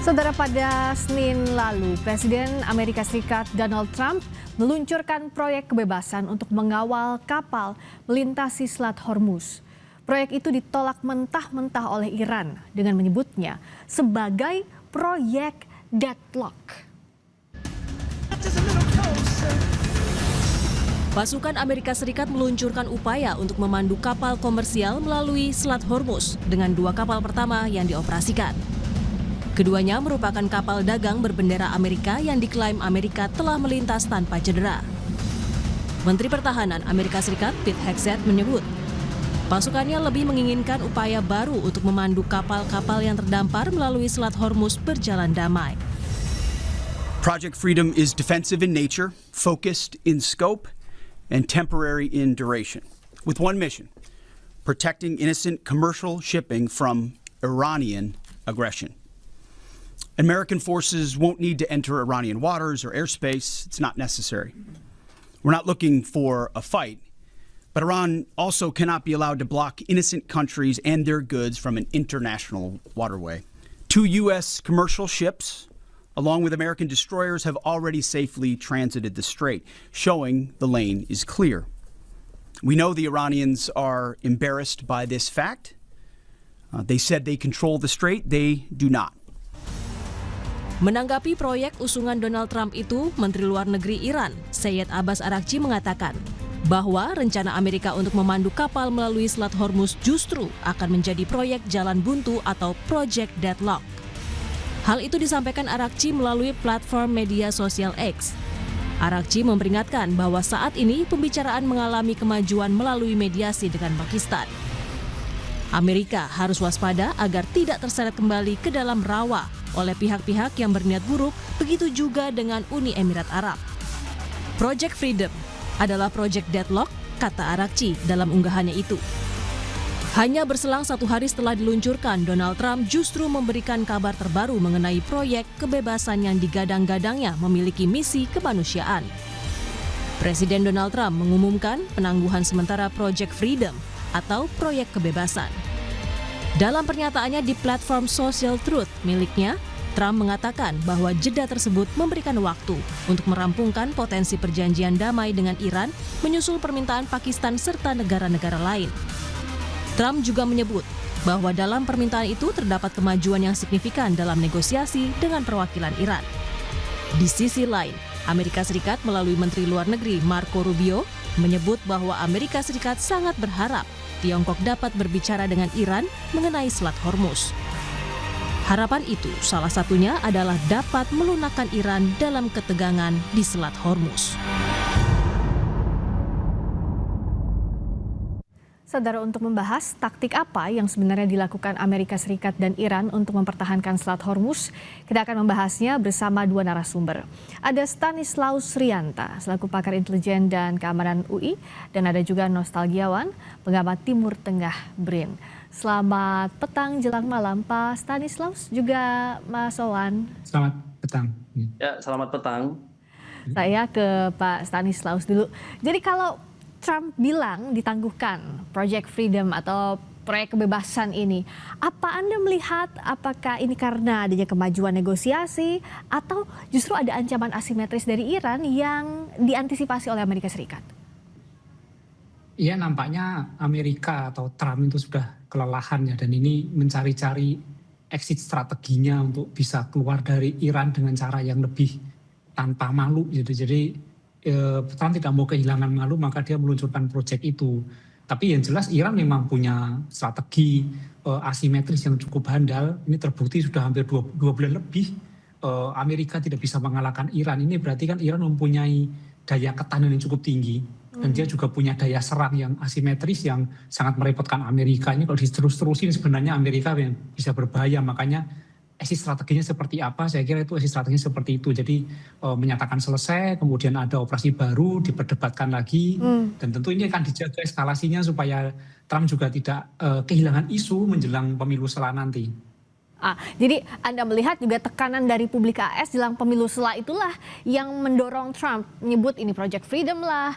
Saudara, pada Senin lalu, Presiden Amerika Serikat Donald Trump meluncurkan proyek kebebasan untuk mengawal kapal melintasi Selat Hormuz. Proyek itu ditolak mentah-mentah oleh Iran dengan menyebutnya sebagai proyek deadlock. Pasukan Amerika Serikat meluncurkan upaya untuk memandu kapal komersial melalui Selat Hormuz dengan 2 kapal pertama yang dioperasikan. Keduanya merupakan kapal dagang berbendera Amerika yang diklaim Amerika telah melintas tanpa cedera. Menteri Pertahanan Amerika Serikat Pete Hegseth menyebut, pasukannya lebih menginginkan upaya baru untuk memandu kapal-kapal yang terdampar melalui Selat Hormuz berjalan damai. Project Freedom is defensive in nature, focused in scope, and temporary in duration, with one mission: protecting innocent commercial shipping from Iranian aggression. American forces won't need to enter Iranian waters or airspace. It's not necessary. We're not looking for a fight, but Iran also cannot be allowed to block innocent countries and their goods from an international waterway. 2 U.S. commercial ships, along with American destroyers, have already safely transited the strait, showing the lane is clear. We know the Iranians are embarrassed by this fact. They said they control the strait. They do not. Menanggapi proyek usungan Donald Trump itu, Menteri Luar Negeri Iran, Seyed Abbas Araghchi, mengatakan bahwa rencana Amerika untuk memandu kapal melalui Selat Hormuz justru akan menjadi proyek jalan buntu atau Project Deadlock. Hal itu disampaikan Araghchi melalui platform media sosial X. Araghchi memperingatkan bahwa saat ini pembicaraan mengalami kemajuan melalui mediasi dengan Pakistan. Amerika harus waspada agar tidak terseret kembali ke dalam rawa oleh pihak-pihak yang berniat buruk, begitu juga dengan Uni Emirat Arab. Project Freedom adalah Project Deadlock, kata Araghchi dalam unggahannya itu. Hanya berselang 1 hari setelah diluncurkan, Donald Trump justru memberikan kabar terbaru mengenai proyek kebebasan yang digadang-gadangnya memiliki misi kemanusiaan. Presiden Donald Trump mengumumkan penangguhan sementara Project Freedom atau proyek kebebasan. Dalam pernyataannya di platform Social Truth miliknya, Trump mengatakan bahwa jeda tersebut memberikan waktu untuk merampungkan potensi perjanjian damai dengan Iran menyusul permintaan Pakistan serta negara-negara lain. Trump juga menyebut bahwa dalam permintaan itu terdapat kemajuan yang signifikan dalam negosiasi dengan perwakilan Iran. Di sisi lain, Amerika Serikat melalui Menteri Luar Negeri Marco Rubio menyebut bahwa Amerika Serikat sangat berharap Tiongkok dapat berbicara dengan Iran mengenai Selat Hormuz. Harapan itu salah satunya adalah dapat melunakkan Iran dalam ketegangan di Selat Hormuz. Saudara, untuk membahas taktik apa yang sebenarnya dilakukan Amerika Serikat dan Iran untuk mempertahankan Selat Hormuz, kita akan membahasnya bersama 2 narasumber. Ada Stanislaus Rianta, selaku pakar intelijen dan keamanan UI, dan ada juga nostalgiawan, pengamat Timur Tengah BRIN. Selamat petang jelang malam, Pak Stanislaus, juga Mas Owan. Selamat petang. Ya, selamat petang. Saya ke Pak Stanislaus dulu. Jadi kalau Trump bilang ditangguhkan Project Freedom atau proyek kebebasan ini, apa Anda melihat apakah ini karena adanya kemajuan negosiasi atau justru ada ancaman asimetris dari Iran yang diantisipasi oleh Amerika Serikat? Iya, nampaknya Amerika atau Trump itu sudah kelelahan ya, dan ini mencari-cari exit strateginya untuk bisa keluar dari Iran dengan cara yang lebih tanpa malu gitu. Jadi Trump tidak mau kehilangan malu, maka dia meluncurkan proyek itu. Tapi yang jelas Iran memang punya strategi asimetris yang cukup handal. Ini terbukti sudah hampir 2 bulan lebih Amerika tidak bisa mengalahkan Iran. Ini berarti kan Iran mempunyai daya ketahanan yang cukup tinggi. Dan dia juga punya daya serang yang asimetris yang sangat merepotkan Amerika. Ini kalau diterus-terusin sebenarnya Amerika yang bisa berbahaya. Makanya exit strateginya seperti apa, saya kira itu exit strateginya seperti itu. Jadi menyatakan selesai, kemudian ada operasi baru, diperdebatkan lagi. Dan tentu ini akan dijaga eskalasinya supaya Trump juga tidak kehilangan isu menjelang pemilu sela nanti. Jadi Anda melihat juga tekanan dari publik AS jelang pemilu sela itulah yang mendorong Trump menyebut ini Project Freedom lah,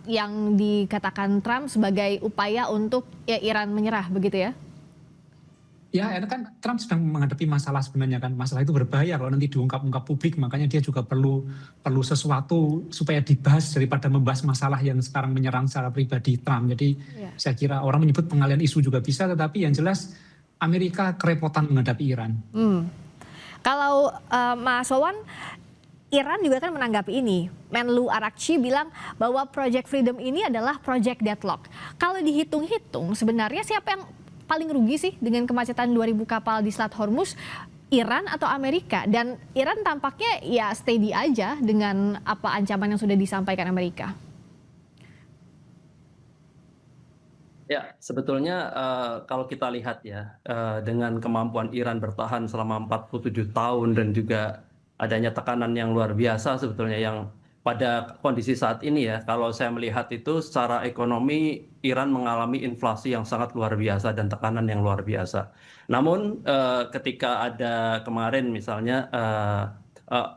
yang dikatakan Trump sebagai upaya untuk Iran menyerah, begitu ya? Ya, itu kan Trump sedang menghadapi masalah sebenarnya kan. Masalah itu berbahaya kalau nanti diungkap-ungkap publik. Makanya dia juga perlu sesuatu supaya dibahas daripada membahas masalah yang sekarang menyerang secara pribadi Trump. Jadi saya kira orang menyebut pengalian isu juga bisa, tetapi yang jelas Amerika kerepotan menghadapi Iran. Kalau Mas Wawan, Iran juga kan menanggapi ini. Menlu Arakci bilang bahwa Project Freedom ini adalah Project Deadlock. Kalau dihitung-hitung, sebenarnya siapa yang paling rugi sih dengan kemacetan 2.000 kapal di Selat Hormuz, Iran atau Amerika? Dan Iran tampaknya ya steady aja dengan apa ancaman yang sudah disampaikan Amerika. Ya, sebetulnya kalau kita lihat ya, dengan kemampuan Iran bertahan selama 47 tahun dan juga adanya tekanan yang luar biasa sebetulnya yang pada kondisi saat ini ya, kalau saya melihat itu secara ekonomi Iran mengalami inflasi yang sangat luar biasa dan tekanan yang luar biasa. Namun ketika ada kemarin misalnya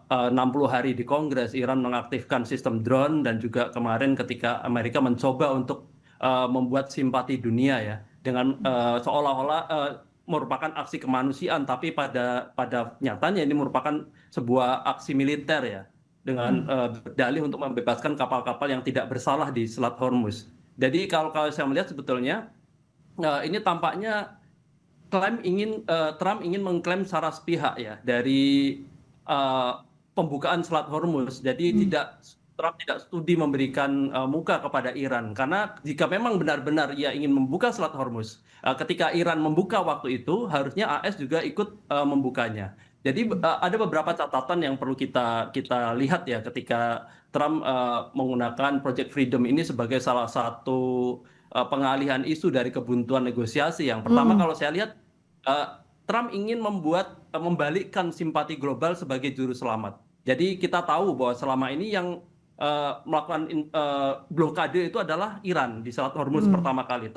60 hari di Kongres, Iran mengaktifkan sistem drone dan juga kemarin ketika Amerika mencoba untuk membuat simpati dunia ya dengan seolah-olah merupakan aksi kemanusiaan, tapi pada nyatanya ini merupakan sebuah aksi militer ya, dengan berdalih untuk membebaskan kapal-kapal yang tidak bersalah di Selat Hormuz. Jadi kalau saya melihat sebetulnya ini tampaknya Trump ingin mengklaim secara sepihak ya dari pembukaan Selat Hormuz. Jadi Trump tidak studi memberikan muka kepada Iran, karena jika memang benar-benar ia ingin membuka Selat Hormuz, ketika Iran membuka waktu itu harusnya AS juga ikut membukanya. Jadi ada beberapa catatan yang perlu kita lihat ya ketika Trump menggunakan Project Freedom ini sebagai salah satu pengalihan isu dari kebuntuan negosiasi. Yang pertama kalau saya lihat Trump ingin membalikkan simpati global sebagai juru selamat. Jadi kita tahu bahwa selama ini yang melakukan blokade itu adalah Iran di Selat Hormuz pertama kali.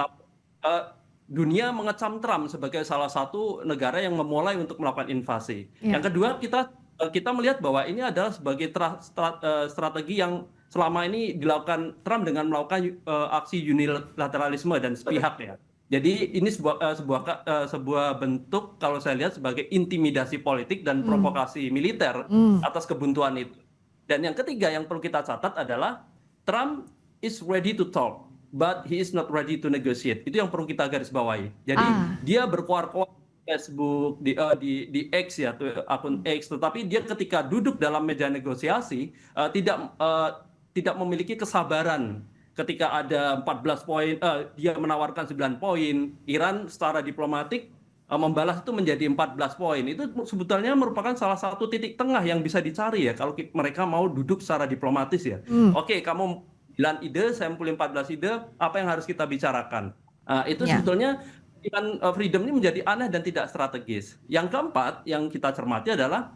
Dunia mengecam Trump sebagai salah satu negara yang memulai untuk melakukan invasi. Yang kedua, kita melihat bahwa ini adalah sebagai strategi yang selama ini dilakukan Trump dengan melakukan aksi unilateralisme dan sepihak ya. Jadi ini sebuah bentuk kalau saya lihat sebagai intimidasi politik dan provokasi militer atas kebuntuan itu. Dan yang ketiga yang perlu kita catat adalah Trump is ready to talk, but he is not ready to negotiate. Itu yang perlu kita garis bawahi. Jadi dia berkuar-kuar di Facebook, di X ya, akun X. Tetapi dia ketika duduk dalam meja negosiasi tidak memiliki kesabaran. Ketika ada 14 poin, dia menawarkan 9 poin. Iran secara diplomatik membalas itu menjadi 14 poin. Itu sebetulnya merupakan salah satu titik tengah yang bisa dicari ya kalau mereka mau duduk secara diplomatis ya. Oke, kamu 9 ide, saya mempunyai 14 ide, apa yang harus kita bicarakan? Itu sebetulnya Freedom ini menjadi aneh dan tidak strategis. Yang keempat yang kita cermati adalah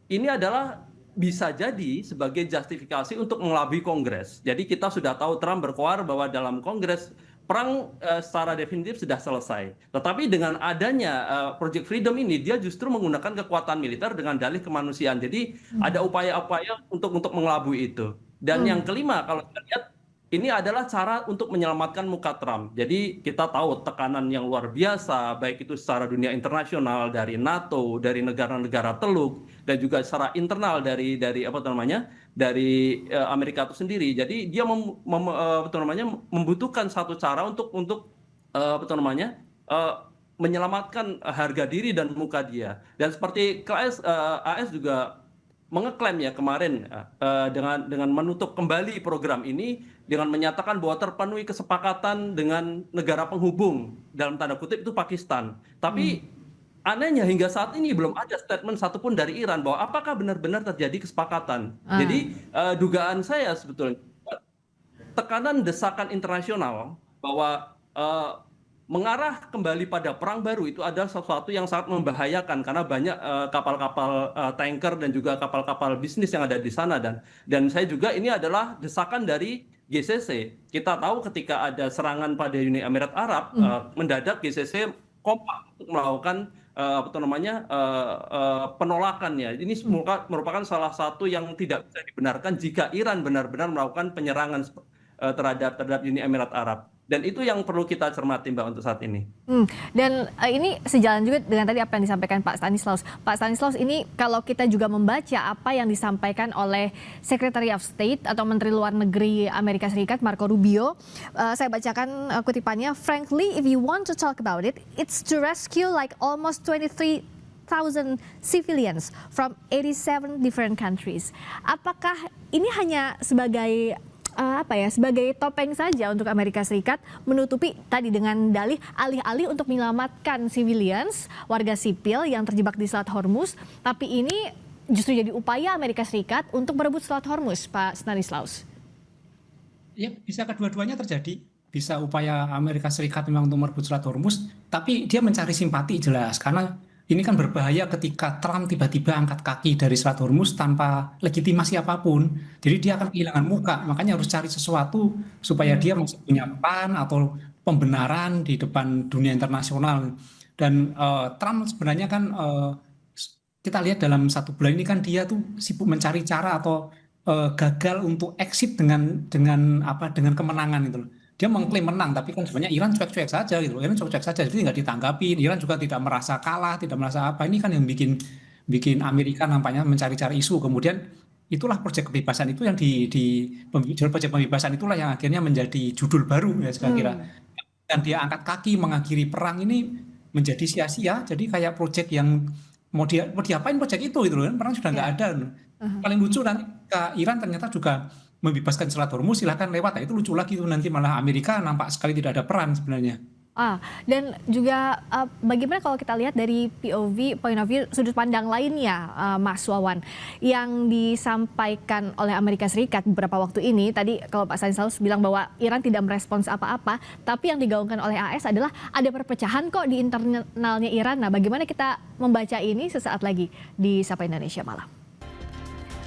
ini adalah bisa jadi sebagai justifikasi untuk mengelabui Kongres. Jadi kita sudah tahu Trump berkoar bahwa dalam Kongres perang secara definitif sudah selesai. Tetapi dengan adanya Project Freedom ini, dia justru menggunakan kekuatan militer dengan dalih kemanusiaan. Jadi ada upaya-upaya untuk mengelabui itu. Dan yang kelima, kalau kita lihat, ini adalah cara untuk menyelamatkan muka Trump. Jadi kita tahu tekanan yang luar biasa, baik itu secara dunia internasional, dari NATO, dari negara-negara Teluk, dan juga secara internal dari Amerika itu sendiri. Jadi dia membutuhkan satu cara untuk menyelamatkan harga diri dan muka dia. Dan seperti AS juga mengeklaim ya kemarin dengan menutup kembali program ini dengan menyatakan bahwa terpenuhi kesepakatan dengan negara penghubung, dalam tanda kutip itu Pakistan. Tapi anehnya hingga saat ini belum ada statement satupun dari Iran bahwa apakah benar-benar terjadi kesepakatan. Jadi dugaan saya sebetulnya tekanan desakan internasional bahwa mengarah kembali pada perang baru itu adalah sesuatu yang sangat membahayakan karena banyak kapal-kapal tanker dan juga kapal-kapal bisnis yang ada di sana, dan saya juga ini adalah desakan dari GCC. Kita tahu ketika ada serangan pada Uni Emirat Arab, mendadak GCC kompak untuk melakukan penolakannya. Ini merupakan salah satu yang tidak bisa dibenarkan jika Iran benar-benar melakukan penyerangan terhadap Uni Emirat Arab. Dan itu yang perlu kita cermati, Mbak, untuk saat ini. Dan ini sejalan juga dengan tadi apa yang disampaikan Pak Stanislaus. Pak Stanislaus, ini kalau kita juga membaca apa yang disampaikan oleh Secretary of State atau Menteri Luar Negeri Amerika Serikat Marco Rubio, saya bacakan kutipannya, "Frankly, if you want to talk about it, it's to rescue like almost 23,000 civilians from 87 different countries." Apakah ini hanya sebagai sebagai topeng saja untuk Amerika Serikat menutupi tadi dengan dalih alih-alih untuk menyelamatkan civilians, warga sipil yang terjebak di Selat Hormuz, tapi ini justru jadi upaya Amerika Serikat untuk merebut Selat Hormuz, Pak Stanislaus? Ya, bisa kedua-duanya terjadi. Bisa upaya Amerika Serikat memang untuk merebut Selat Hormuz, tapi dia mencari simpati jelas, karena ini kan berbahaya ketika Trump tiba-tiba angkat kaki dari Selat Hormuz tanpa legitimasi apapun. Jadi dia akan kehilangan muka, makanya harus cari sesuatu supaya dia masih punya pan atau pembenaran di depan dunia internasional. Dan Trump sebenarnya kan kita lihat dalam 1 bulan ini kan dia tuh sibuk mencari cara atau gagal untuk exit dengan kemenangan itu. Dia mengklaim menang, tapi kan sebenarnya Iran cuek-cuek saja gitu. Iran cuek-cuek saja, jadi nggak ditanggapi. Iran juga tidak merasa kalah, tidak merasa apa. Ini kan yang bikin Amerika nampaknya mencari-cari isu. Kemudian itulah proyek kebebasan itu yang proyek kebebasan itulah yang akhirnya menjadi judul baru ya saya kira. Dan dia angkat kaki mengakhiri perang ini menjadi sia-sia. Jadi kayak proyek yang mau diapain proyek itu gitu kan. Perang sudah nggak ada. Paling lucu nanti Iran ternyata juga membebaskan Selat Hormuz, silahkan lewat. Nah, itu lucu lagi tuh, nanti malah Amerika nampak sekali tidak ada peran sebenarnya. Dan juga bagaimana kalau kita lihat dari POV, point of view, sudut pandang lainnya, Mas Wawan, yang disampaikan oleh Amerika Serikat beberapa waktu ini, tadi kalau Pak Stanislaus bilang bahwa Iran tidak merespons apa-apa, tapi yang digaungkan oleh AS adalah ada perpecahan kok di internalnya Iran. Nah, bagaimana kita membaca ini sesaat lagi di Sapa Indonesia Malam?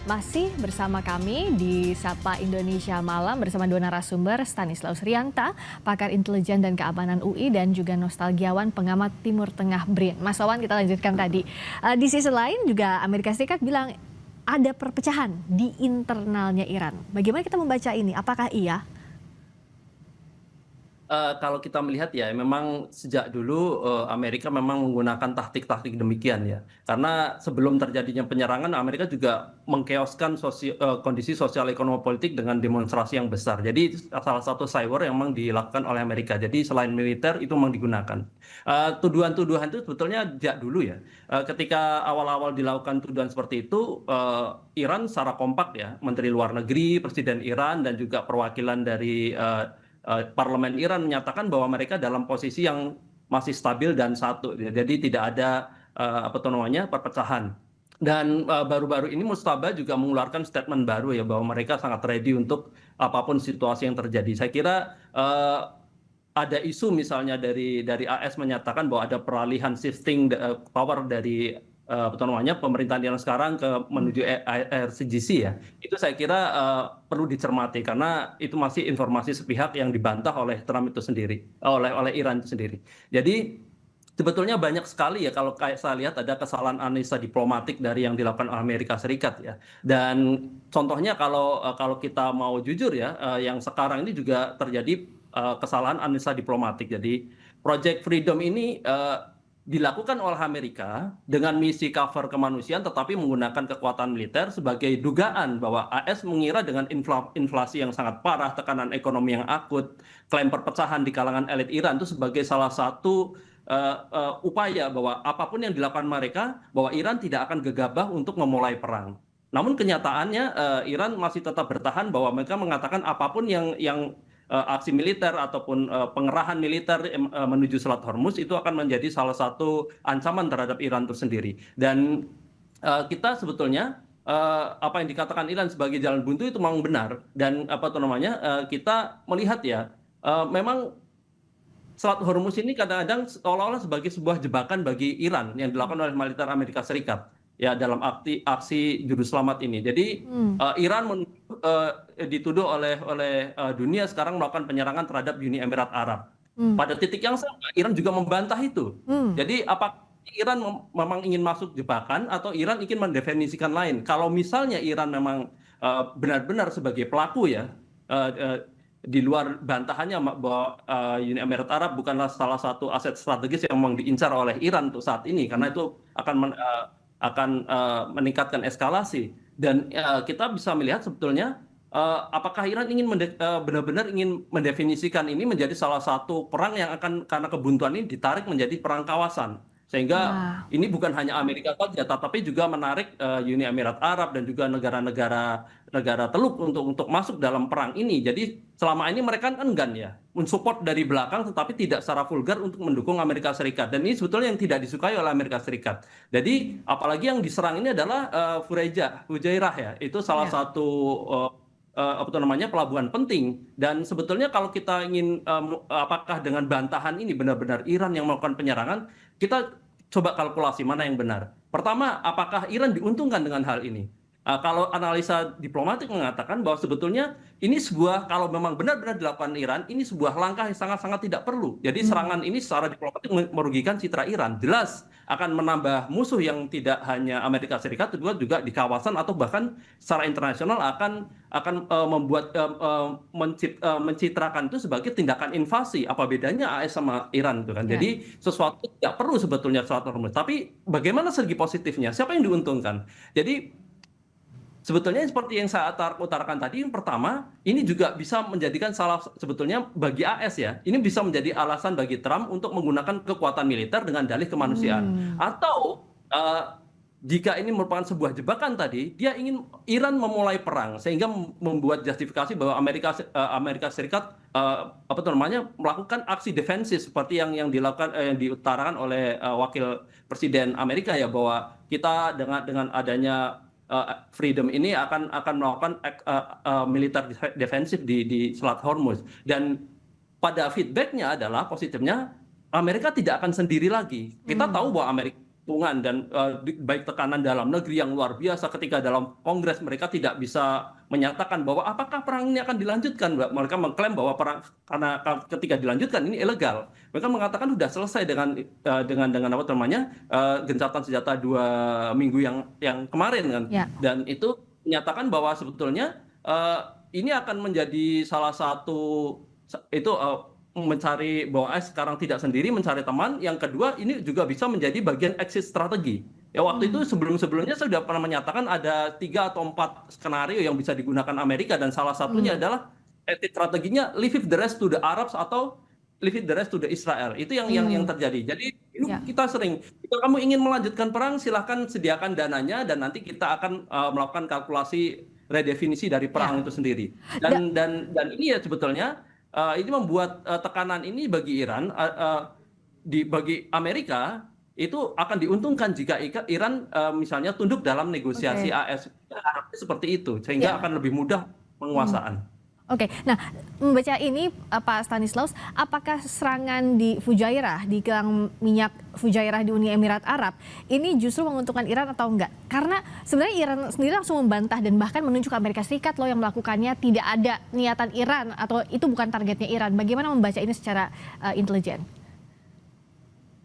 Masih bersama kami di Sapa Indonesia Malam bersama dua narasumber, Stanislaus Rianta, pakar intelijen dan keamanan UI, dan juga nostalgiawan pengamat Timur Tengah BRIN. Mas Wawan, kita lanjutkan tadi. Di sisi lain juga Amerika Serikat bilang ada perpecahan di internalnya Iran. Bagaimana kita membaca ini? Apakah iya? Kalau kita melihat ya, memang sejak dulu Amerika memang menggunakan taktik-taktik demikian ya. Karena sebelum terjadinya penyerangan, Amerika juga mengkeoskan kondisi sosial ekonomi politik dengan demonstrasi yang besar. Jadi salah satu cyber yang memang dilakukan oleh Amerika. Jadi selain militer itu memang digunakan. Tuduhan-tuduhan itu sebetulnya sejak dulu ya. Ketika awal-awal dilakukan tuduhan seperti itu, Iran secara kompak ya, Menteri Luar Negeri, Presiden Iran, dan juga perwakilan dari Parlemen Iran menyatakan bahwa mereka dalam posisi yang masih stabil dan satu, jadi tidak ada perpecahan. Dan baru-baru ini Mustaba juga mengeluarkan statement baru ya, bahwa mereka sangat ready untuk apapun situasi yang terjadi. Saya kira ada isu misalnya dari AS menyatakan bahwa ada peralihan shifting power dari pemerintahan Iran sekarang menuju IRGC ya. Itu saya kira perlu dicermati karena itu masih informasi sepihak yang dibantah oleh Trump itu sendiri, oleh Iran itu sendiri. Jadi sebetulnya banyak sekali ya, kalau kayak saya lihat ada kesalahan analisa diplomatik dari yang dilakukan oleh Amerika Serikat ya. Dan contohnya kalau kita mau jujur ya, yang sekarang ini juga terjadi kesalahan analisa diplomatik. Jadi Project Freedom ini dilakukan oleh Amerika dengan misi cover kemanusiaan, tetapi menggunakan kekuatan militer sebagai dugaan bahwa AS mengira dengan inflasi yang sangat parah, tekanan ekonomi yang akut, klaim perpecahan di kalangan elit Iran itu sebagai salah satu upaya bahwa apapun yang dilakukan mereka, bahwa Iran tidak akan gegabah untuk memulai perang. Namun kenyataannya Iran masih tetap bertahan, bahwa mereka mengatakan apapun yang aksi militer ataupun pengerahan militer menuju Selat Hormuz itu akan menjadi salah satu ancaman terhadap Iran itu sendiri. Dan kita sebetulnya apa yang dikatakan Iran sebagai jalan buntu itu memang benar. Dan kita melihat ya, memang Selat Hormuz ini kadang-kadang seolah-olah sebagai sebuah jebakan bagi Iran yang dilakukan oleh militer Amerika Serikat ya dalam aksi juru selamat ini. Jadi Iran dituduh oleh dunia sekarang melakukan penyerangan terhadap Uni Emirat Arab. Pada titik yang sama Iran juga membantah itu. Jadi apakah Iran memang ingin masuk jebakan atau Iran ingin mendefinisikan lain? Kalau misalnya Iran memang benar-benar sebagai pelaku ya, di luar bantahannya bahwa Uni Emirat Arab bukanlah salah satu aset strategis yang memang diincar oleh Iran untuk saat ini, karena itu akan meningkatkan eskalasi. Dan kita bisa melihat sebetulnya apakah Iran ingin benar-benar ingin mendefinisikan ini menjadi salah satu perang yang akan, karena kebuntuan ini ditarik menjadi perang kawasan. Sehingga ini bukan hanya Amerika saja, tetapi juga menarik Uni Emirat Arab dan juga negara Teluk untuk masuk dalam perang ini. Jadi selama ini mereka kan enggan ya, mensupport dari belakang, tetapi tidak secara vulgar untuk mendukung Amerika Serikat. Dan ini sebetulnya yang tidak disukai oleh Amerika Serikat. Jadi apalagi yang diserang ini adalah Fujairah ya, itu salah satu pelabuhan penting. Dan sebetulnya kalau kita ingin apakah dengan bantahan ini benar-benar Iran yang melakukan penyerangan, kita coba kalkulasi mana yang benar. Pertama, apakah Iran diuntungkan dengan hal ini? Kalau analisa diplomatik mengatakan bahwa sebetulnya ini sebuah, kalau memang benar-benar dilakukan Iran, ini sebuah langkah yang sangat-sangat tidak perlu. Jadi serangan ini secara diplomatik merugikan citra Iran. Jelas akan menambah musuh yang tidak hanya Amerika Serikat, juga di kawasan atau bahkan secara internasional akan membuat mencitrakan itu sebagai tindakan invasi. Apa bedanya AS sama Iran itu kan? Jadi sesuatu tidak perlu sebetulnya Selat Hormuz. Tapi bagaimana segi positifnya? Siapa yang diuntungkan? Jadi sebetulnya seperti yang saya utarakan tadi, yang pertama, ini juga bisa menjadikan sebetulnya bagi AS ya, ini bisa menjadi alasan bagi Trump untuk menggunakan kekuatan militer dengan dalih kemanusiaan. Atau jika ini merupakan sebuah jebakan tadi, dia ingin Iran memulai perang sehingga membuat justifikasi bahwa Amerika Serikat melakukan aksi defensif seperti yang dilakukan yang diutarakan oleh wakil presiden Amerika ya, bahwa kita dengan adanya Freedom ini akan melakukan militer defensif di Selat Hormuz. Dan pada feedbacknya adalah positifnya Amerika tidak akan sendiri lagi. Kita tahu bahwa Amerika dukungan dan baik tekanan dalam negeri yang luar biasa ketika dalam Kongres mereka tidak bisa menyatakan bahwa apakah perang ini akan dilanjutkan. Mereka mengklaim bahwa perang, karena ketika dilanjutkan ini ilegal. Mereka mengatakan sudah selesai dengan gencatan senjata 2 minggu yang kemarin kan. Dan itu menyatakan bahwa sebetulnya ini akan menjadi salah satu mencari bahwa sekarang tidak sendiri, mencari teman. Yang kedua, ini juga bisa menjadi bagian exit strategi. Ya, waktu itu sebelumnya saya sudah pernah menyatakan ada 3 atau 4 skenario yang bisa digunakan Amerika, dan salah satunya adalah exit strateginya leave the rest to the Arabs atau leave the rest to the Israel. Itu yang terjadi. Jadi ini kita sering, jika kamu ingin melanjutkan perang, silahkan sediakan dananya dan nanti kita akan melakukan kalkulasi redefinisi dari perang itu sendiri. Dan ini ya sebetulnya ini membuat tekanan ini bagi Iran, bagi Amerika itu akan diuntungkan jika Iran misalnya tunduk dalam negosiasi AS seperti itu, sehingga akan lebih mudah penguasaan. Oke, nah membaca ini Pak Stanislaus, apakah serangan di Fujairah, di kilang minyak Fujairah di Uni Emirat Arab, ini justru menguntungkan Iran atau enggak? Karena sebenarnya Iran sendiri langsung membantah dan bahkan menunjuk Amerika Serikat loh yang melakukannya, tidak ada niatan Iran atau itu bukan targetnya Iran. Bagaimana membaca ini secara intelijen?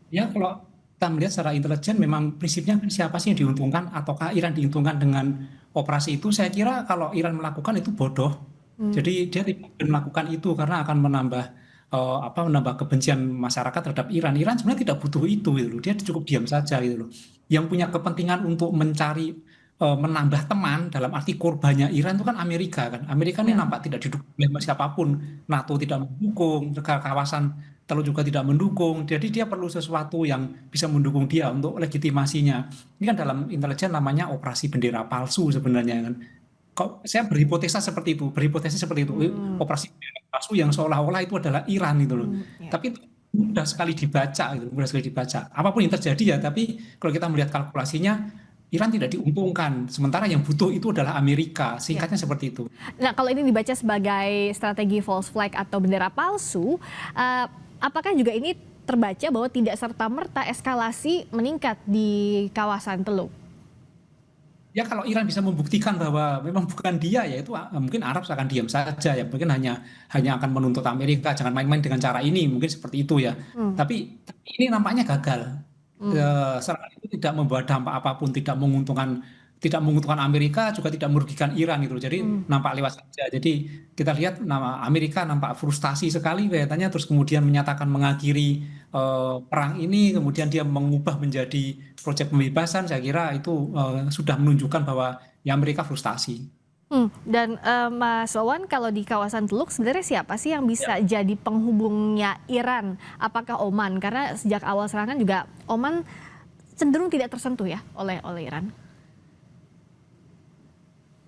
Ya, kalau kita melihat secara intelijen memang prinsipnya siapa sih yang diuntungkan, ataukah Iran diuntungkan dengan operasi itu? Saya kira kalau Iran melakukan itu bodoh. Jadi dia tidak melakukan itu karena akan menambah kebencian masyarakat terhadap Iran. Iran sebenarnya tidak butuh itu gitu loh. Dia cukup diam saja gitu loh. Yang punya kepentingan untuk mencari menambah teman dalam arti korbannya Iran itu kan Amerika kan. Amerika ini nampak tidak didukung oleh siapapun. NATO tidak mendukung, negara kawasan Teluk juga tidak mendukung. Jadi dia perlu sesuatu yang bisa mendukung dia untuk legitimasinya. Ini kan dalam intelijen namanya operasi bendera palsu sebenarnya kan. Saya berhipotesa seperti itu, operasi palsu yang seolah-olah itu adalah Iran gitu loh. Tapi itu mudah sekali dibaca, apapun yang terjadi ya. Tapi kalau kita melihat kalkulasinya, Iran tidak diuntungkan, sementara yang butuh itu adalah Amerika. Singkatnya seperti itu. Nah, kalau ini dibaca sebagai strategi false flag atau bendera palsu, apakah juga ini terbaca bahwa tidak serta-merta eskalasi meningkat di kawasan Teluk? Ya, kalau Iran bisa membuktikan bahwa memang bukan dia, ya itu mungkin Arab akan diam saja ya, mungkin hanya akan menuntut Amerika jangan main-main dengan cara ini, mungkin seperti itu ya. Tapi ini nampaknya gagal. Serangan itu tidak membawa dampak apapun, tidak menguntungkan tidak menguntungkan Amerika, juga tidak merugikan Iran gitu. Jadi nampak lewat saja. Jadi kita lihat nama Amerika nampak frustasi sekali kelihatannya, terus kemudian menyatakan mengakhiri perang ini, kemudian dia mengubah menjadi proyek pembebasan. Saya kira itu sudah menunjukkan bahwa ya Amerika frustasi. Dan Mas Wawan, kalau di kawasan Teluk sebenarnya siapa sih yang bisa jadi penghubungnya Iran? Apakah Oman? Karena sejak awal serangan juga Oman cenderung tidak tersentuh ya oleh Iran.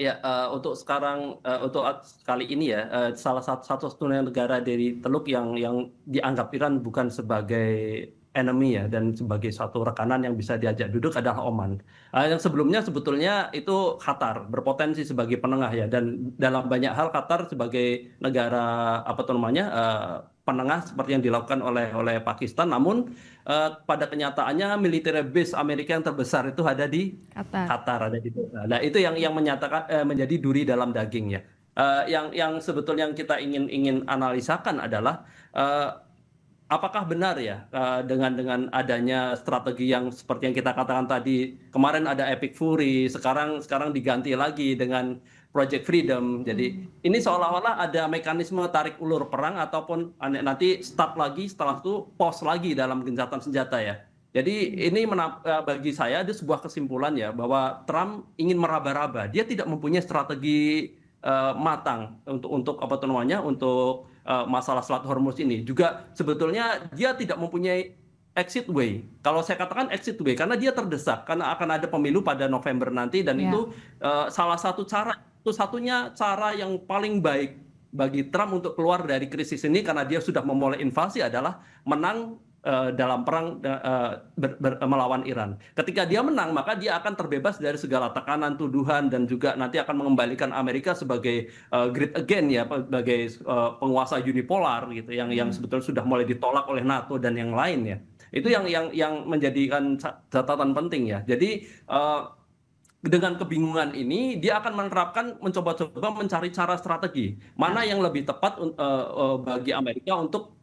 Ya, untuk sekarang, untuk kali ini ya, salah satu-satunya negara dari Teluk yang dianggap Iran bukan sebagai enemy ya, dan sebagai suatu rekanan yang bisa diajak duduk adalah Oman. Yang sebelumnya sebetulnya itu Qatar, berpotensi sebagai penengah ya, dan dalam banyak hal Qatar sebagai negara penengah seperti yang dilakukan oleh Pakistan. Namun pada kenyataannya military base Amerika yang terbesar itu ada di Qatar, ada di Doha. Nah, itu yang menyatakan menjadi duri dalam daging ya. Yang sebetulnya yang kita ingin analisakan adalah apakah benar ya dengan adanya strategi yang seperti yang kita katakan tadi, kemarin ada Epic Fury, sekarang diganti lagi dengan Project Freedom. Jadi ini seolah-olah ada mekanisme tarik ulur perang ataupun nanti start lagi, setelah itu pause lagi dalam gencatan senjata ya. Jadi ini bagi saya ada sebuah kesimpulan ya, bahwa Trump ingin meraba-raba. Dia tidak mempunyai strategi matang untuk untuk masalah Selat Hormuz ini. Juga sebetulnya dia tidak mempunyai exit way. Kalau saya katakan exit way karena dia terdesak, karena akan ada pemilu pada November nanti, dan itu salah satu satunya cara yang paling baik bagi Trump untuk keluar dari krisis ini, karena dia sudah memulai invasi, adalah menang dalam perang melawan Iran. Ketika dia menang, maka dia akan terbebas dari segala tekanan, tuduhan, dan juga nanti akan mengembalikan Amerika sebagai great again ya, sebagai penguasa unipolar gitu, yang sebetulnya sudah mulai ditolak oleh NATO dan yang lain ya. Itu yang menjadikan catatan penting ya. Jadi dengan kebingungan ini, dia akan mencoba-coba mencari cara strategi mana yang lebih tepat bagi Amerika untuk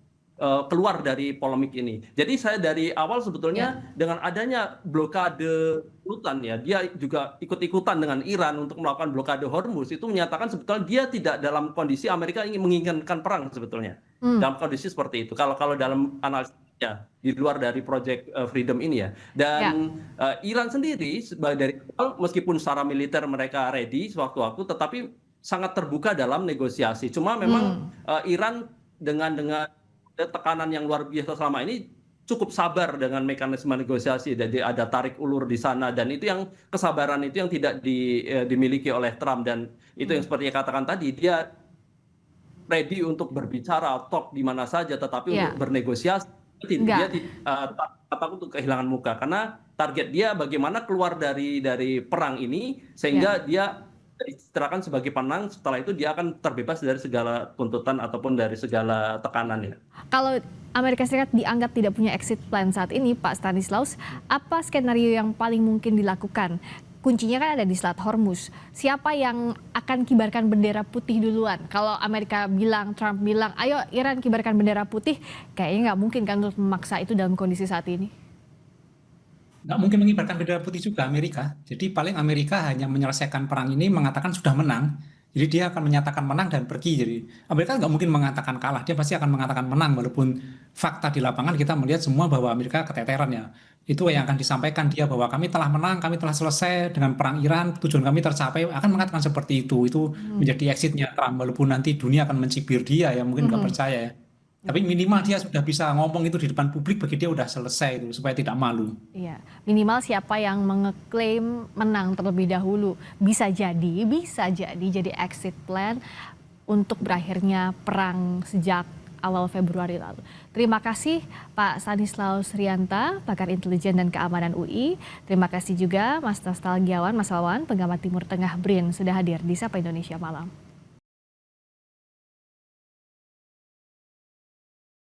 keluar dari polemik ini. Jadi saya dari awal sebetulnya dengan adanya blokade hutan ya, dia juga ikut-ikutan dengan Iran untuk melakukan blokade Hormuz, itu menyatakan sebetulnya dia tidak dalam kondisi Amerika menginginkan perang sebetulnya. Dalam kondisi seperti itu. Kalau dalam analisisnya di luar dari Project Freedom ini ya. Dan Iran sendiri dari awal, meskipun secara militer mereka ready sewaktu-waktu, tetapi sangat terbuka dalam negosiasi. Cuma memang Iran dengan tekanan yang luar biasa selama ini cukup sabar dengan mekanisme negosiasi. Jadi ada tarik ulur di sana, dan itu yang kesabaran itu yang tidak dimiliki oleh Trump. Dan itu yang seperti yang katakan tadi, dia ready untuk berbicara, talk di mana saja, tetapi untuk bernegosiasi dia takut untuk kehilangan muka, karena target dia bagaimana keluar dari perang ini sehingga dia diceritakan sebagai penang. Setelah itu dia akan terbebas dari segala tuntutan ataupun dari segala tekanan ya. Kalau Amerika Serikat dianggap tidak punya exit plan saat ini, Pak Stanislaus, apa skenario yang paling mungkin dilakukan? Kuncinya kan ada di Selat Hormuz. Siapa yang akan kibarkan bendera putih duluan? Kalau Amerika bilang, Trump bilang, ayo Iran kibarkan bendera putih, kayaknya nggak mungkin kan untuk memaksa itu dalam kondisi saat ini. Nggak mungkin mengibarkan bendera putih juga Amerika. Jadi paling Amerika hanya menyelesaikan perang ini, mengatakan sudah menang. Jadi dia akan menyatakan menang dan pergi. Jadi Amerika nggak mungkin mengatakan kalah. Dia pasti akan mengatakan menang, walaupun fakta di lapangan kita melihat semua bahwa Amerika keteteran ya. Itu yang akan disampaikan dia, bahwa kami telah menang, kami telah selesai dengan perang Iran, tujuan kami tercapai, akan mengatakan seperti itu. Itu menjadi exitnya Trump, walaupun nanti dunia akan mencibir dia ya, mungkin nggak percaya ya. Tapi minimal dia sudah bisa ngomong itu di depan publik, bagi dia udah selesai itu, supaya tidak malu. Iya, minimal siapa yang mengeklaim menang terlebih dahulu. Bisa jadi jadi exit plan untuk berakhirnya perang sejak awal Februari lalu. Terima kasih Pak Stanislaus Rianta, pakar intelijen dan keamanan UI. Terima kasih juga Mas Nostalgiawan, Mas Wawan, pengamat Timur Tengah BRIN, sudah hadir di Sapa Indonesia Malam.